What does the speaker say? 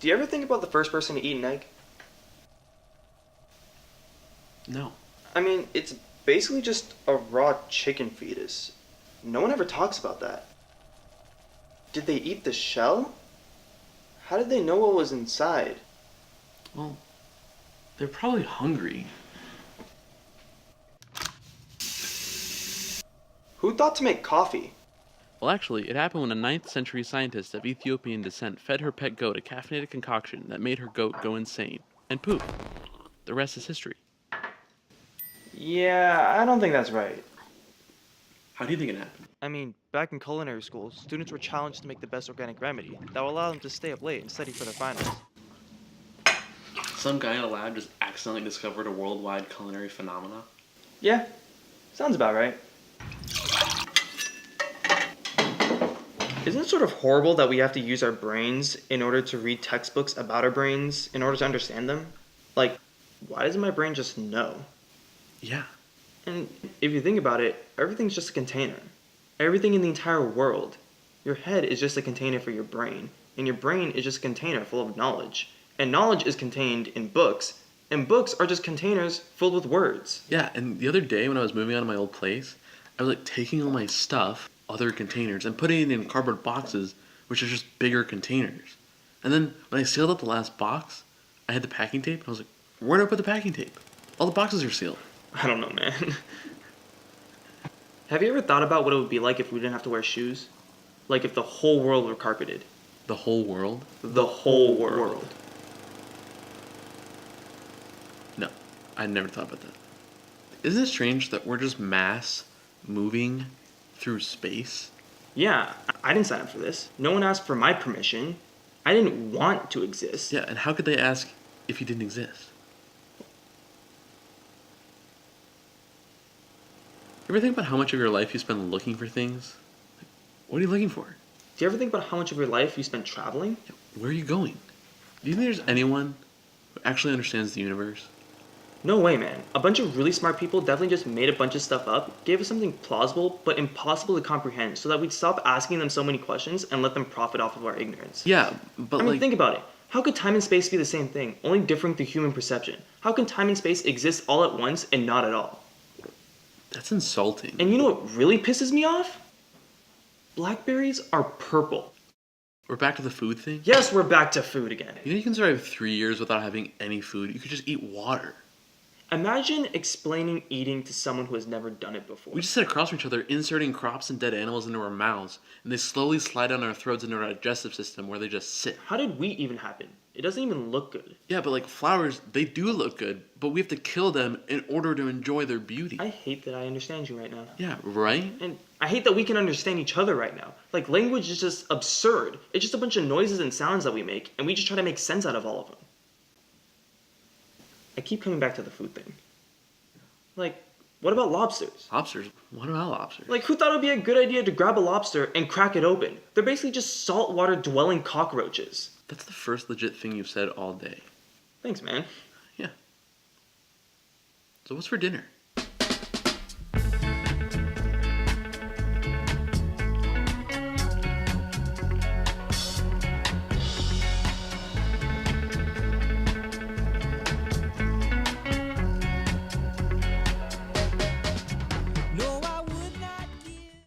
Do you ever think about the first person to eat an egg? No. I mean, it's basically just a raw chicken fetus. No one ever talks about that. Did they eat the shell? How did they know what was inside? Well, they're probably hungry. Who thought to make coffee? Well, actually, it happened when a 9th century scientist of Ethiopian descent fed her pet goat a caffeinated concoction that made her goat go insane. And poof. The rest is history. Yeah, I don't think that's right. How do you think it happened? I mean, back in culinary school, students were challenged to make the best organic remedy that will allow them to stay up late and study for their finals. Some guy in a lab just accidentally discovered a worldwide culinary phenomena? Yeah, sounds about right. Isn't it sort of horrible that we have to use our brains in order to read textbooks about our brains in order to understand them? Like, why doesn't my brain just know? Yeah. And if you think about it, everything's just a container. Everything in the entire world. Your head is just a container for your brain, and your brain is just a container full of knowledge. And knowledge is contained in books, and books are just containers filled with words. Yeah, and the other day when I was moving out of my old place, I was like taking all my stuff, other containers, and putting it in cardboard boxes, which are just bigger containers. And then when I sealed up the last box, I had the packing tape, and I was like, where do I put the packing tape? All the boxes are sealed. I don't know, man. Have you ever thought about what it would be like if we didn't have to wear shoes? Like if the whole world were carpeted. The whole world? The whole world. No, I never thought about that. Isn't it strange that we're just mass moving through space? Yeah, I didn't sign up for this. No one asked for my permission. I didn't want to exist. Yeah, and how could they ask if you didn't exist? You ever think about how much of your life you spend looking for things? Like, what are you looking for? Do you ever think about how much of your life you spend traveling? Yeah, where are you going? Do you think there's anyone who actually understands the universe? No way, man. A bunch of really smart people definitely just made a bunch of stuff up, gave us something plausible but impossible to comprehend so that we'd stop asking them so many questions and let them profit off of our ignorance. Yeah, but I mean, think about it. How could time and space be the same thing, only differing through human perception? How can time and space exist all at once and not at all? That's insulting. And you know what really pisses me off? Blackberries are purple. We're back to the food thing? Yes, we're back to food again. You know you can survive 3 years without having any food. You could just eat water. Imagine explaining eating to someone who has never done it before. We just sit across from each other, inserting crops and dead animals into our mouths, and they slowly slide down our throats into our digestive system where they just sit. How did wheat even happen? It doesn't even look good. Yeah, but like flowers, they do look good, but we have to kill them in order to enjoy their beauty. I hate that I understand you right now. Yeah, right? And I hate that we can understand each other right now. Like, language is just absurd. It's just a bunch of noises and sounds that we make, and we just try to make sense out of all of them. I keep coming back to the food thing. Like, what about lobsters? Lobsters? What about lobsters? Like, who thought it would be a good idea to grab a lobster and crack it open? They're basically just saltwater dwelling cockroaches. That's the first legit thing you've said all day. Thanks, man. Yeah. So what's for dinner?